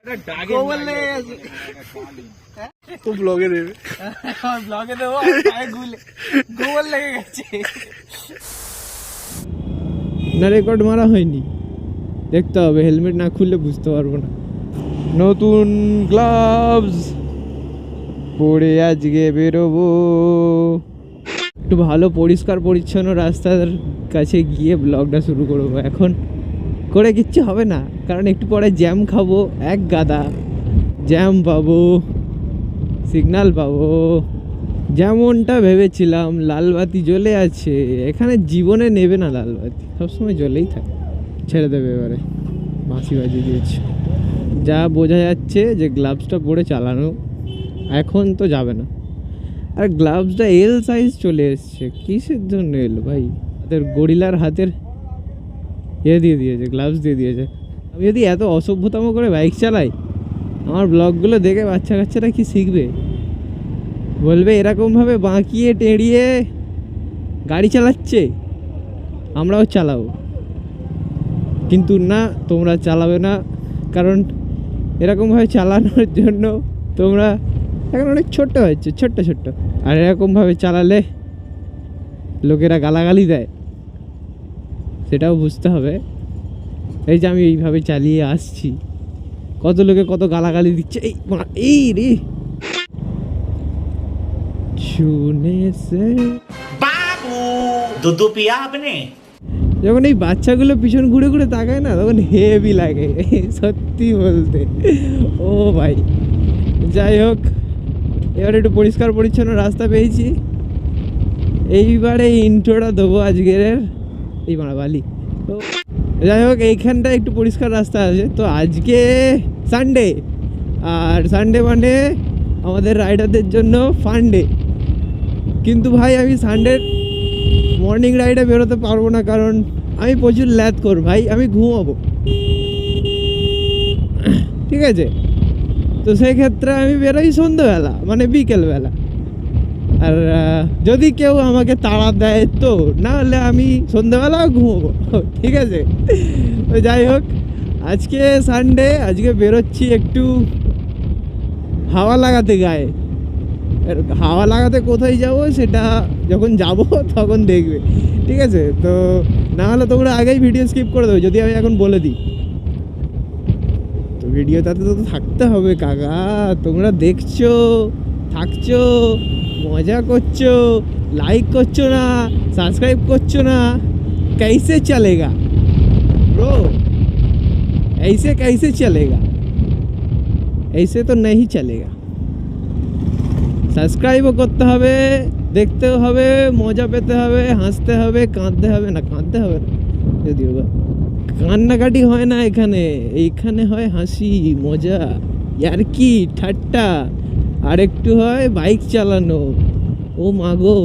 ব্লগে দেবে, ব্লগে দেবো, গোবর লেগে গেছে না। রেকর্ড মারা হয়নি, দেখতে হবে, হেলমেট না খুললে বুঝতে পারবো না। নতুন গ্লাভস পরে আজকে বেরোবো, একটু ভালো পরিষ্কার পরিচ্ছন্ন রাস্তার কাছে গিয়ে ব্লগটা শুরু করবো। এখন করে কিচ্ছু হবে না, কারণ একটু পরে জ্যাম খাবো, এক গাদা জ্যাম পাবো, সিগন্যাল পাবো। যেমনটা ভেবেছিলাম লালবাতি জ্বলে আছে, এখানে জীবনে নেবে না লালবাতি, সবসময় জ্বলেই থাকে। ছেড়ে দেবে এবারে, বাঁশি বাজিয়ে দিয়েছে। যা বোঝা যাচ্ছে যে গ্লাভসটা পরে চালানো এখন তো যাবে না। আর গ্লাভসটা এল সাইজ চলে এসছে, কিসের জন্য এল ভাই? তাদের গরিলার হাতের দিয়ে দিয়েছে, গ্লাভস দিয়ে দিয়েছে। আমি যদি এত অসভ্যতম করে বাইক চালাই, আমার ব্লগগুলো দেখে বাচ্চা কাচ্চারা কি শিখবে? বলবে এরকমভাবে বাঁকিয়ে টেড়িয়ে গাড়ি চালাচ্ছে, আমরাও চালাবো। কিন্তু না, তোমরা চালাবে না, কারণ এরকমভাবে চালানোর জন্য তোমরা এখন অনেক ছোট্ট হচ্ছে, ছোট্ট ছোট্ট। আর এরকমভাবে চালালে লোকেরা গালাগালি দেয়, সেটাও বুঝতে হবে। এই যে আমি এইভাবে চালিয়ে আসছি, কত লোকে কত গালাগালি দিচ্ছে, এই রে শুনেছে বাবু দুধ পিয়া আপনি। যখন এই বাচ্চাগুলো পিছন ঘুরে ঘুরে তাকায় না, তখন হেভি লাগে সত্যি বলতে। ও ভাই, যাই হোক, এবার একটু পরিষ্কার পরিচ্ছন্ন রাস্তা পেয়েছি। এইবারে ইন্ট্রোটা দেবো আজকের, এই বালি। তো যাই হোক, এইখানটা একটু পরিষ্কার রাস্তা আছে। তো আজকে সানডে, আর সানডে মানে আমাদের রাইডারদের জন্য ফান ডে। কিন্তু ভাই আমি সানডে মর্নিং রাইডে বেরোতে পারবো না, কারণ আমি প্রচুর ল্যাদ কর ভাই, আমি ঘুমাবো, ঠিক আছে? তো সেই ক্ষেত্রে আমি বেরোই সন্ধ্যেবেলা, মানে বিকেলবেলা। আর যদি কেউ আমাকে তাড়া দেয় তো, না হলে আমি সন্ধ্যেবেলাও ঘুমাবো, ঠিক আছে? তো যাই হোক, আজকে সানডে, আজকে বেরোচ্ছি একটু হাওয়া লাগাতে গায়ে। হাওয়া লাগাতে কোথায় যাব সেটা যখন যাব তখন দেখবে, ঠিক আছে? তো না হলে তোমরা আগেই ভিডিও স্কিপ করে দেবে যদি আমি এখন বলে দিই। তো ভিডিওটাতে তো থাকতে হবে কাকা, তোমরা দেখছো, থাকছো, মজা করছো, লাইক করছো না, সাবস্ক্রাইব করছো না, कैसे चलेगा ब्रो? ऐसे कैसे चलेगा? ऐसे तो नहीं चलेगा। সাবস্ক্রাইবও করতে হবে, দেখতেও হবে, মজা পেতে হবে, হাসতে হবে, কাঁদতে হবে না, কাঁদতে হবে না যদিও বা, কান্নাকাটি হয় না এখানে, এইখানে হয় হাসি, মজা, ইয়ার্কি, ঠাট্টা, আর একটু হয় বাইক চালানো। ও মাগো,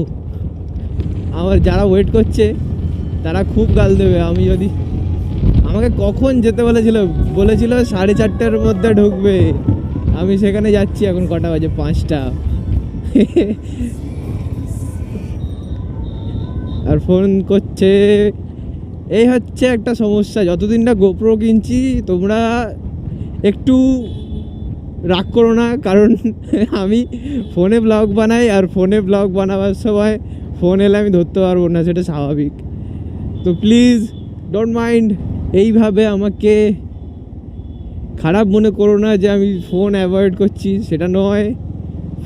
আমার যারা ওয়েট করছে তারা খুব গাল দেবে। আমি যদি, আমাকে কখন যেতে বলেছিল 4:30টার মধ্যে ঢুকবে, আমি সেখানে যাচ্ছি, এখন কটা বাজে? 5টা। আর ফোন করছে, এই হচ্ছে একটা সমস্যা। যতদিন না গোপ্রো কিনছি, তোমরা একটু রাগ করো না, কারণ আমি ফোনে ব্লগ বানাই, আর ফোনে ব্লগ বানাবার সময় ফোন এলে আমি ধরতে পারবো না, সেটা স্বাভাবিক। তো প্লিজ ডোন্ট মাইন্ড, এইভাবে আমাকে খারাপ মনে করো না যে আমি ফোন অ্যাভয়েড করছি, সেটা নয়।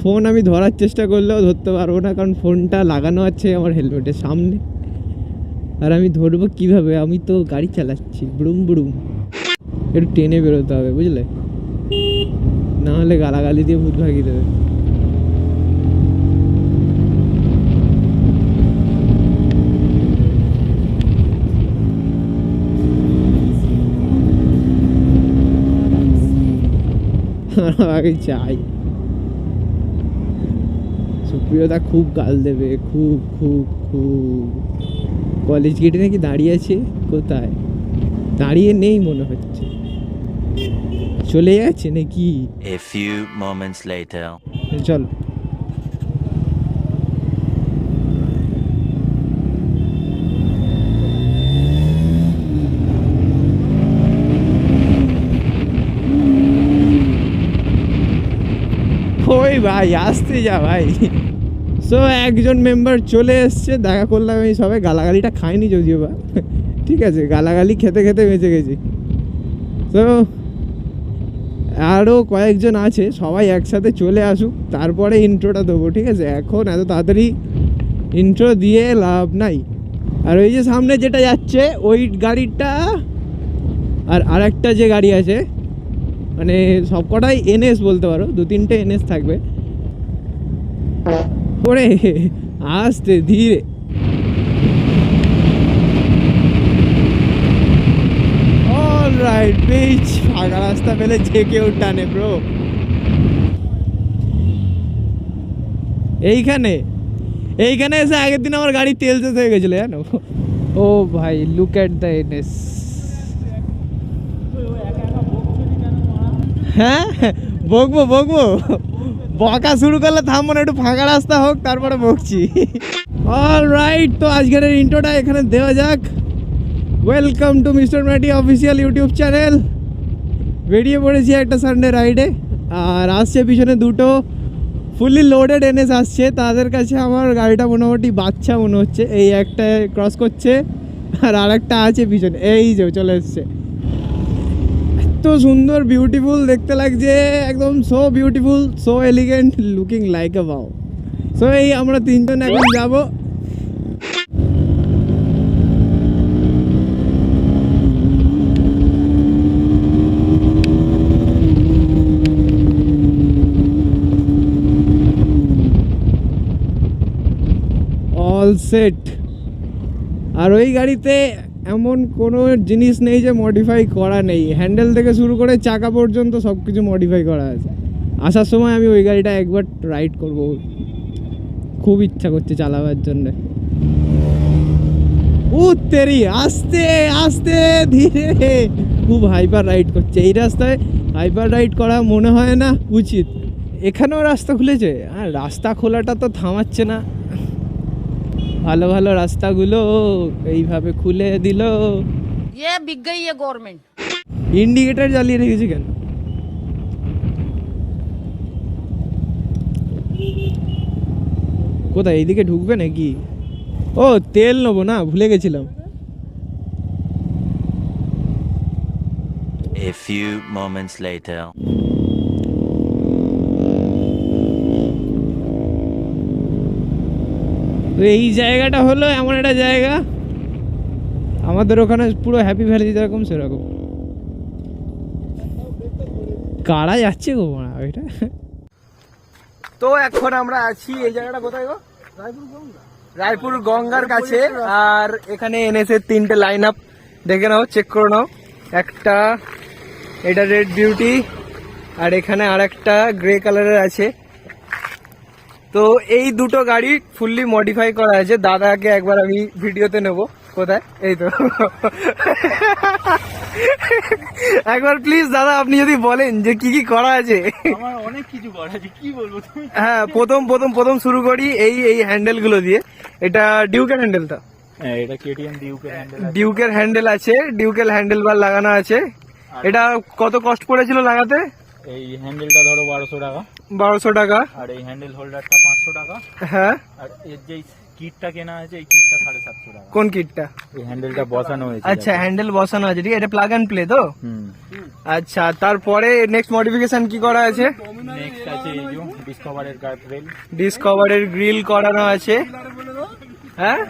ফোন আমি ধরার চেষ্টা করলেও ধরতে পারবো না, কারণ ফোনটা লাগানো আছে আমার হেলমেটের সামনে, আর আমি ধরবো কিভাবে? আমি তো গাড়ি চালাচ্ছি, বুড়ুম বুড়ুম। একটু টেনে বেরোতে হবে, বুঝলে? না হলে গালাগালি দিয়ে ভূত ভাগিয়ে দেবে। আগে চাই, সুপ্রিয়তা খুব গাল দেবে, খুব খুব খুব। কলেজ গেটে নাকি দাঁড়িয়ে আছে, কোথায় দাঁড়িয়ে নেই মনে হচ্ছে, চলে যাচ্ছে নাকি? A few moments later. চল। ভাই, আসতে যা ভাই। সো একজন মেম্বার চলে এসছে, দেখা করলাম এই সবে। গালাগালিটা খাইনি যদিও বা, ঠিক আছে, গালাগালি খেতে খেতে বেঁচে গেছি। তো আরও কয়েকজন আছে, সবাই একসাথে চলে আসুক, তারপরে ইন্ট্রোটা দেবো, ঠিক আছে? এখন এত তাড়াতাড়ি ইন্ট্রো দিয়ে লাভ নাই। আর ওই যে সামনে যেটা যাচ্ছে ওই গাড়িটা, আর আরেকটা যে গাড়ি আছে, মানে সবকটাই এনএস বলতে পারো, 2-3টে এনএস থাকবে। ওরে আস্তে ধীরে। অলরাইট বিচ, ফাঁকা রাস্তা পেলে যে কেউ টানে ব্রো। এইখানে এসে আগের দিন আমার গাড়ি তেল শেষ হয়ে গেছিলো জানো। ও ভাই, লুক অ্যাট দ্য এনএস। হ্যাঁ, বকবো বকা শুরু করলে থামবো না, একটু ফাঁকা রাস্তা হোক তারপরে বকছি। অলরাইট, তো আজকের ইন্ট্রোটা এখানে দেওয়া যাক। Welcome to mister Matty official YouTube channel. বেরিয়ে পড়েছি একটা সানডে রাইডে, আর আসছে পিছনে দুটো ফুললি লোডেড এনএস আসছে। তাদের কাছে আমার গাড়িটা মোটামুটি বাচ্চা মনে হচ্ছে। এই একটা ক্রস করছে আর আরেকটা আছে পিছনে, এই যে চলে এসছে। এত সুন্দর বিউটিফুল দেখতে লাগছে, একদম so beautiful, so elegant, looking like আ ওয়াও। সো এই আমরা তিনজন এখন যাব। All set. আর ওই গাড়িতে এমন কোনো জিনিস নেই যে মডিফাই করা নেই, হ্যান্ডেল থেকে শুরু করে চাকা পর্যন্ত সব কিছু মডিফাই করা আছে। আসার সময় আমি ওই গাড়িটা একবার রাইড করব, খুব ইচ্ছা করছে চালাবার জন্যে। তেরি, আস্তে আস্তে ধীরে, খুব হাইপার রাইড করছে। এই রাস্তায় হাইপার রাইড করা মনে হয় না উচিত। এখানেও রাস্তা খুলেছে, আর রাস্তা খোলাটা তো থামাচ্ছে না। ভালো ভালো রাস্তাগুলো এইভাবে খুলে দিল। बिक गई है गवर्नमेंट। ইন্ডিকেটর জ্বালিয়ে রেখেছি কেন? কোথায়, এইদিকে ঢুকবে নাকি? ও তেল নেবো না, ভুলে গেছিলাম। A few moments later. তো এই জায়গাটা হলো এমন একটা জায়গা, আমাদের ওখানে পুরো হ্যাপি ভ্যালি যেরকম সেরকম। কারা যাচ্ছে গো ওইটা। তো এখন আমরা আছি এই জায়গাটা কোথায় গো? রায়পুর গঙ্গার কাছে। আর এখানে এনএস এর 3টে লাইন আপ দেখে নাও, চেক করে নাও। একটা এটা রেড বিউটি, আর এখানে আর একটা গ্রে কালারের আছে। তো এই দুটো গাড়ি ফুললি মডিফাই করা আছে। দাদাকে একবার আমি ভিডিওতে নেব। কোথায়? এই তো। একবার প্লিজ দাদা, আপনি যদি বলেন যে কি কি করা আছে। আমার অনেক কিছু করা আছে, কি বলবো তুমি? হ্যাঁ, প্রথম শুরু করি এই হ্যান্ডেল গুলো দিয়ে। এটা ডিউকের হ্যান্ডেল, তো হ্যাঁ, এটা কেটিএম ডিউকের হ্যান্ডেল। ডিউকের হ্যান্ডেল আছে, ডিউকের হ্যান্ডেল বার লাগানো আছে। এটা কত কষ্ট পড়েছিল লাগাতে? এই হ্যান্ডেলটা ধরো 1200 টাকা। 1200 টাকা। আর এই হ্যান্ডেল হোল্ডারটা 500 টাকা। হ্যাঁ। আর এর যে কিটটা কেনা আছে, এই কিটটা 750 টাকা। কোন কিটটা? এই হ্যান্ডেলটা বসানো হয়েছে। আচ্ছা, হ্যান্ডেল বসানো আছে, ঠিক আছে। এটা প্লাগ অ্যান্ড প্লে তো? আচ্ছা, তারপরে নেক্সট মডিফিকেশন কি করা আছে? নেক্সট আছে এই যে ডিসকভারের গার্ড রেল। ডিসকভারের গ্রিল করানো আছে। হ্যাঁ।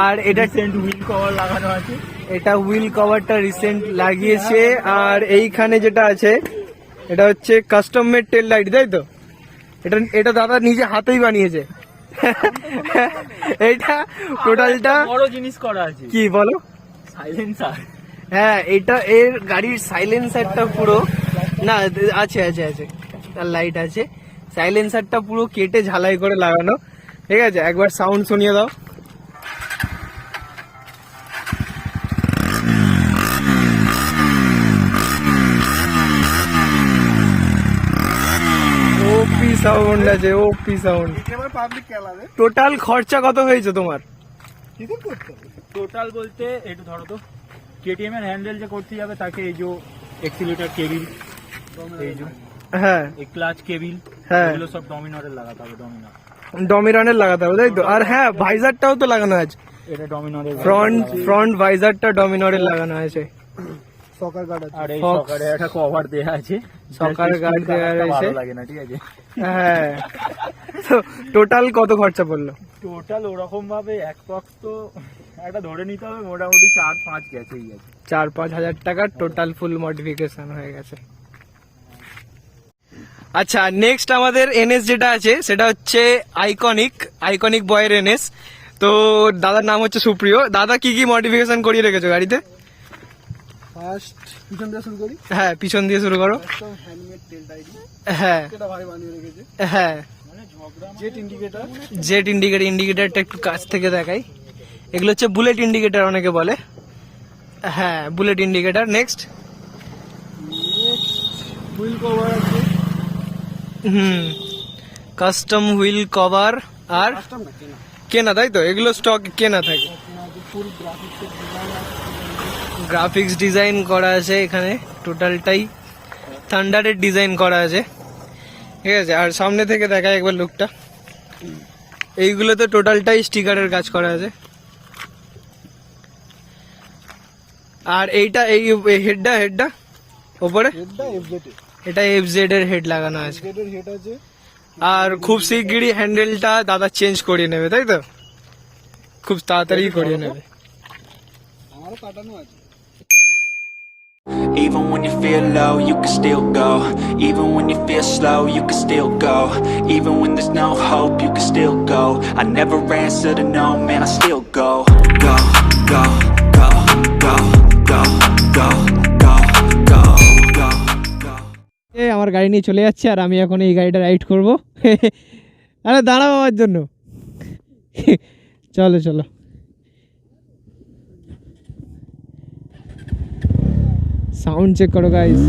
আর এটা রিসেন্ট হুইল কভার লাগানো আছে। এটা হুইল কভারটা রিসেন্ট লাগিয়েছে। আর এইখানে যেটা আছে এটা হচ্ছে কাস্টম মেড টেল লাইট, তাই তো? এটা দাদা নিজে হাতেই বানিয়েছে। এটা টোটালটা বড় জিনিস করা আছে। কি বলো? সাইলেন্সার। হ্যাঁ, এটা এর গাড়ির সাইলেন্সারটা পুরো, না আছে আছে আছে, তার লাইট আছে। সাইলেন্সারটা পুরো কেটে ঝালাই করে লাগানো, ঠিক আছে। একবার সাউন্ড শুনিয়ে দাও। ওপি সাউন্ড আছে, ওপি সাউন্ড। টোটাল খরচা কত হয়েছে তোমার? টোটাল বলতে একটু ধরো তো, কেটিএম এর হ্যান্ডেল যে করতে যাবে তাকে এই যে এক্সিলেটর কেবিল, এই যে হ্যাঁ, এই ক্লাচ কেবিল, হ্যাঁ এগুলো সব ডমিনরের লাগাতে হবে, ডমিনর। ডমিরনের লাগাতে হবে তাই তো। আর হ্যাঁ ভাইজারটাও তো লাগানো আছে, এটা ডমিনরের ফ্রন্ট ভাইজারটা ডমিনরের লাগানো আছে। আর এই Fox। সকারে একটা কভার দেয়া আছে, সকার গার্ড দেওয়া রয়েছে। ভালো লাগে না, ঠিক আছে। হ্যাঁ তো টোটাল কত খরচা পড়লো? টোটাল ওরকম ভাবে এক বক্স তো একটা ধরে নিতে হবে, মোটামুটি 4-5 গেছেই গেছে। 4-5 হাজার টাকার টোটাল ফুল মডিফিকেশন হয়ে গেছে। আচ্ছা নেক্সট আমাদের এনএস যেটা আছে সেটা হচ্ছে আইকনিক বয়ের এনএস। তো দাদার নাম হচ্ছে সুপ্রিয়। দাদা কি কি মডিফিকেশন করিয়ে রেখেছো গাড়িতে? ফার্স্ট পিছন দিয়ে শুরু করি। হ্যাঁ পিছন দিয়ে শুরু করো। একদম হ্যান্ডমেড টেল টাইডি, হ্যাঁ এটা ভাই বানিয়ে রেখেছে। হ্যাঁ জেট ইন্ডিকেটর, জেট ইন্ডিকেটরটা একটু কাছ থেকে দেখাই। এগুলো হচ্ছে বুলেট ইন্ডিকেটর অনেকে বলে। হ্যাঁ bullet indicator. Next wheel cover আছে, কাস্টম হুইল কভার। আর কাস্টম না কেনা, কেনা তাই তো, এগুলো স্টক কেনা থাকে। ফুল গ্রাফিক্সের ডিজাইন আছে, গ্রাফিক্স ডিজাইন করা আছে এখানে, টোটালটাই থান্ডারের ডিজাইন করা আছে, ঠিক আছে। আর সামনে থেকে দেখা একবার লুকটা, এইগুলোতে টোটালটাই স্টিকারের কাজ করা আছে। আর এইটা এই হেডটা ওপরে, হেডটা এফজেড এটা এফজেড এর হেড লাগানো আছে। এর হেড আছে। আর খুব শিগগিরই হ্যান্ডেলটা দাদা চেঞ্জ করিয়ে নেবে তাই তো, খুব তাড়াতাড়ি করিয়ে নেবে। আমারও কাটানো আছে। Even when you feel low, you can still go. Even when you feel slow, you can still go. Even when there's no hope, you can still go. I never answer to no, man, I still go. Go, go, go, go, go, go, go, go, go, go. আমার গাড়ি নিয়ে চলে যাচ্ছে আর আমি এখন এই গাড়িটা ride করবো। আরে দাঁড়াও আমার জন্য। চলো চলো। সাউন্ড চেক করো গাইস।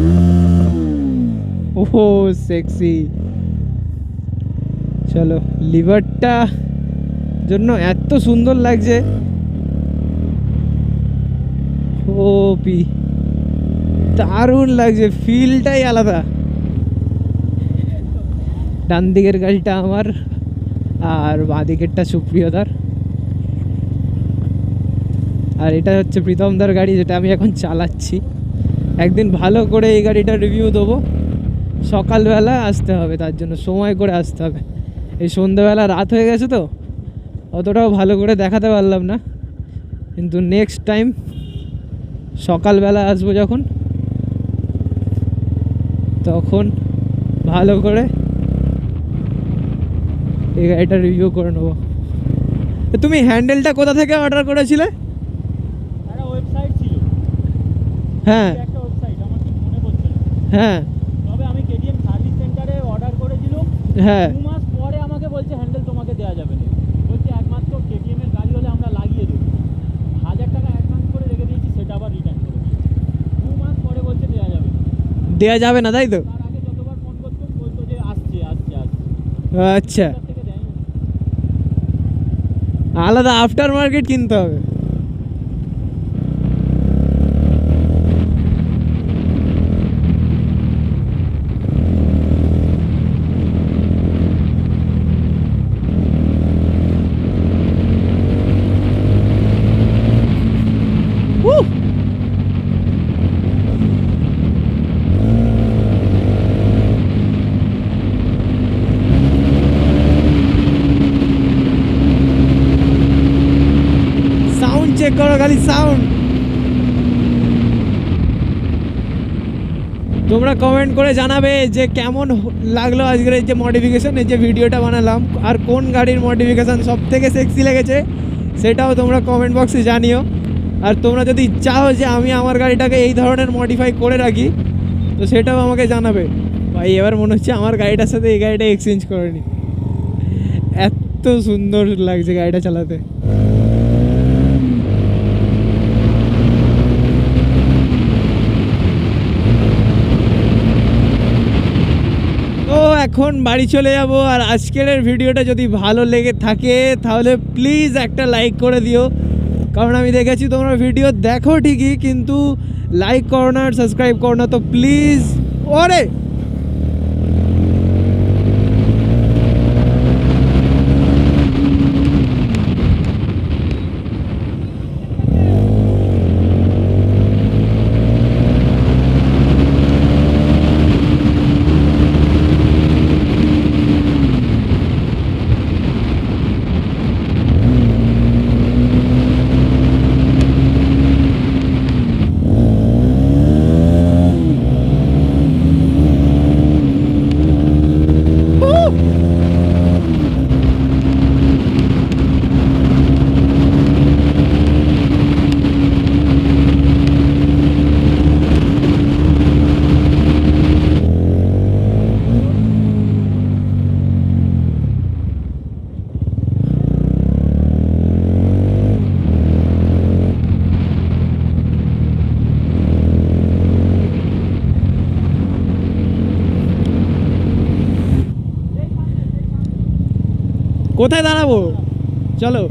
ওহো সেক্সি। চলো লিভারটা জন্য এত সুন্দর লাগছে। ও পি দারুণ লাগছে, ফিলটাই আলাদা। ডান দিকের গাড়িটা আমার আর বাঁ দিকেরটা সুপ্রিয়দার। আর এটা হচ্ছে প্রীতমদার গাড়ি যেটা আমি এখন চালাচ্ছি। একদিন ভালো করে এই গাড়িটার রিভিউ দেবো। সকালবেলা আসতে হবে, তার জন্য সময় করে আসতে হবে। এই সন্ধ্যাবেলা রাত হয়ে গেছে তো অতটাও ভালো করে দেখাতে পারলাম না, কিন্তু নেক্সট টাইম সকালবেলা আসবো যখন, তখন ভালো করে এই গাড়িটা রিভিউ করে নেবো। তুমি হ্যান্ডেলটা কোথা থেকে অর্ডার করেছিলে? একটা ওয়েবসাইট ছিল, হ্যাঁ একটা ওয়েবসাইট, আমার ঠিক মনে পড়ছে না। হ্যাঁ তবে আমি কেটিএম সার্ভিস সেন্টারে অর্ডার করেছিলাম, হ্যাঁ 2 মাস পরে আমাকে বলছে হ্যান্ডেল তোমাকে দেওয়া যাবে না। বলছে একমাত্র কেটিএম এর গাড়ি হলে আমরা লাগিয়ে দেবো। 1000 টাকা অ্যাডভান্স করে রেখে দিয়েছি, সেটা আবার রিটার্ন করে দিয়েছি। 2 মাস পরে বলছে দেওয়া যাবে না। দেওয়া যাবে না তাই তো? তার আগে যতবার ফোন করতাম বলতো যে আসছে আসছে আসছে, আচ্ছা তার থেকে দেয়নি। আলাদা আফটার মার্কেট কিনতে হবে। Woo! সাউন্ড চেক করো খালি, সাউন্ড। তোমরা কমেন্ট করে জানাবে যে কেমন লাগলো আজকের এই যে মডিফিকেশন, এই যে ভিডিওটা বানালাম, আর কোন গাড়ির মডিফিকেশন সব থেকে সেক্সি লেগেছে সেটাও তোমরা কমেন্ট বক্সে জানিও। আর তোমরা যদি চাও যে আমি আমার গাড়িটাকে এই ধরনের মডিফাই করে রাখি তো সেটাও আমাকে জানাবে। ভাই এবার মনে হচ্ছে আমার গাড়িটার সাথে এই গাড়িটা এক্সচেঞ্জ করে নি, এত সুন্দর লাগছে গাড়িটা চালাতে। তো এখন বাড়ি চলে যাব। আর আজকের ভিডিওটা যদি ভালো লেগে থাকে তাহলে প্লিজ একটা লাইক করে দিও, কারণ আমি দেখেছি তোমরা ভিডিও দেখো ঠিকই কিন্তু লাইক করো না আর সাবস্ক্রাইব করো না। তো প্লিজ, ওরে কোথায় দাঁড়াবো? চলো।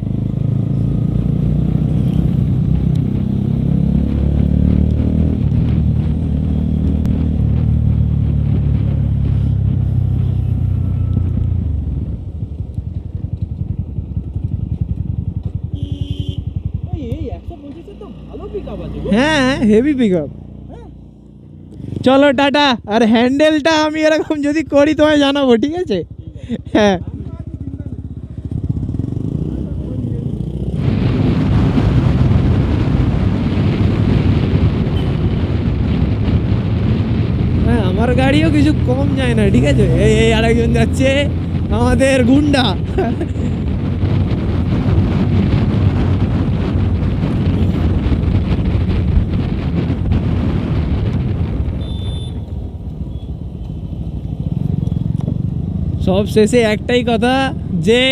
হ্যাঁ হেভি পিক আপ। চলো টাটা। আর হ্যান্ডেলটা আমি এরকম যদি করি তোমায় জানাবো, ঠিক আছে? হ্যাঁ হ্যাঁ আমার গাড়িও কিছু কম যায় না, ঠিক আছে? এই আরেকজন যাচ্ছে, আমাদের গুন্ডা। সব শেষে একটাই কথা, যে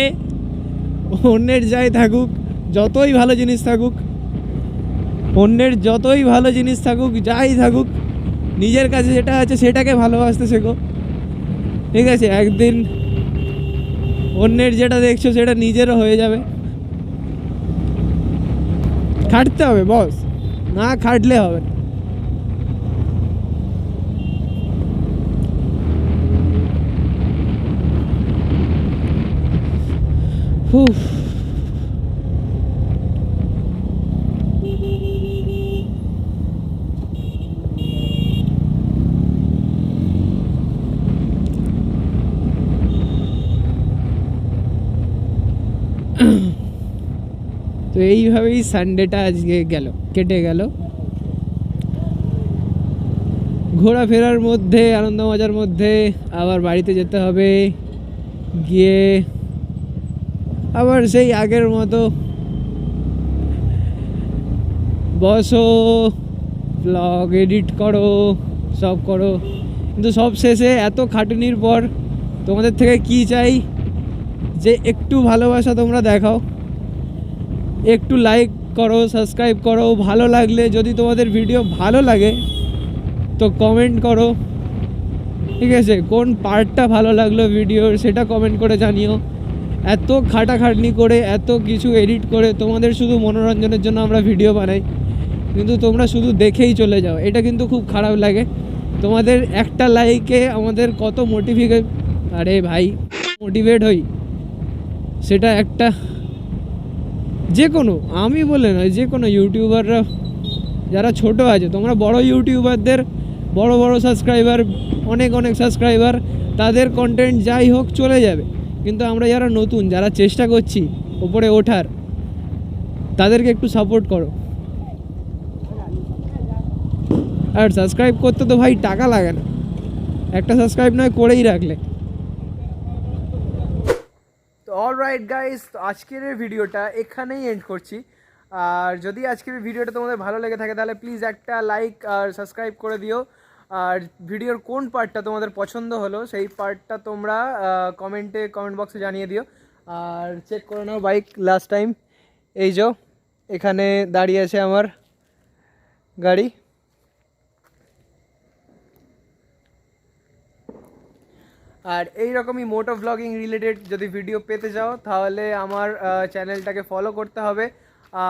অন্যের যাই থাকুক, যতই ভালো জিনিস থাকুক, অন্যের যতই ভালো জিনিস থাকুক, যাই থাকুক, নিজের কাছে যেটা আছে সেটাকে ভালোবাসতে শেখো, ঠিক আছে? একদিন অন্যের যেটা দেখছো সেটা নিজেরও হয়ে যাবে। খাটতে হবে বস, না খাটলে হবে না। উফ। তো এইভাবেই সানডেটা আজকে গেল, কেটে গেল ঘোরাফেরার মধ্যে, আনন্দ মজার মধ্যে। আবার বাড়িতে যেতে হবে, গিয়ে আবার সেই আগের মতো বসো, ব্লগ এডিট করো, সব করো। কিন্তু সব শেষে এত খাটুনির পর তোমাদের থেকে কি চাই, যে একটু ভালোবাসা তোমরা দেখাও, একটু লাইক করো, সাবস্ক্রাইব করো। ভালো লাগলে, যদি তোমাদের ভিডিও ভালো লাগে তো কমেন্ট করো, ঠিক আছে? কোন পার্টটা ভালো লাগলো ভিডিওর সেটা কমেন্ট করে জানিও। এত খাটাখাটনি করে, এত কিছু এডিট করে তোমাদের শুধু মনোরঞ্জনের জন্য আমরা ভিডিও বানাই, কিন্তু তোমরা শুধু দেখেই চলে যাও। এটা কিন্তু খুব খারাপ লাগে। তোমাদের একটা লাইকে আমাদের কত আরে ভাই মোটিভেট হই, সেটা একটা, যে কোনো, আমি বলে নয়, যে কোনো ইউটিউবাররা যারা ছোট আছে, তোমরা বড় ইউটিউবারদের বড় বড় সাবস্ক্রাইবার, অনেক অনেক সাবস্ক্রাইবার, তাদের কন্টেন্ট যাই হোক চলে যাবে, কিন্তু আমরা যারা নতুন, যারা চেষ্টা করছি ওপরে ওঠার, তাদেরকে একটু সাপোর্ট করো। আর সাবস্ক্রাইব করতে তো ভাই টাকা লাগে না, একটা সাবস্ক্রাইব নয় করেই রাখলে। তো অলরাইট গাইস, তো আজকের এই ভিডিওটা এখানেই এন্ড করছি। আর যদি আজকের ভিডিওটা তোমাদের ভালো লেগে থাকে তাহলে প্লিজ একটা লাইক আর সাবস্ক্রাইব করে দিও। আর ভিডিওর কোন পার্টটা তোমাদের পছন্দ হলো সেই পার্টটা তোমরা কমেন্ট বক্সে জানিয়ে দিও। আর চেক করে নাও বাইক লাস্ট টাইম, এই যে এখানে দাঁড়িয়ে আছে আমার গাড়ি। আর এই রকমই মোটো ভ্লগিং রিলেটেড যদি ভিডিও পেতে চাও তাহলে আমার চ্যানেলটাকে ফলো করতে হবে।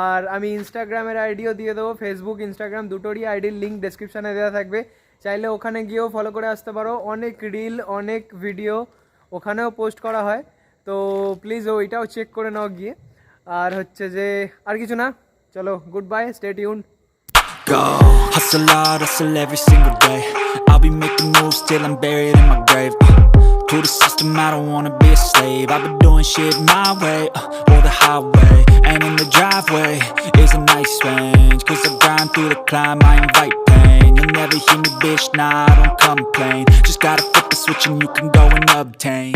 আর আমি ইনস্টাগ্রামের আইডিও দিয়ে দেবো, ফেসবুক ইনস্টাগ্রাম দুটোরই আইডির লিঙ্ক ডেসক্রিপশানে দেওয়া থাকবে, চাইলে ওখানে গিয়েও ফলো করে আসতে পারো। অনেক রিল, অনেক ভিডিও ওখানেও পোস্ট করা হয়, তো প্লিজ ওইটাও চেক করে নাও গিয়ে। আর হচ্ছে যে আর কিছু না, চলো good bye, stay tune. Go, hustle hard, hustle every single day. I'll be making moves till I'm buried in my grave. To the system, I don't wanna be a slave. I've been doing shit my way, or the highway. And in the driveway is a nice range, 'cause I grind through the climb, I invite pain. You'll never hear me, bitch, nah, I don't complain. Just gotta flip the switch and you can go and obtain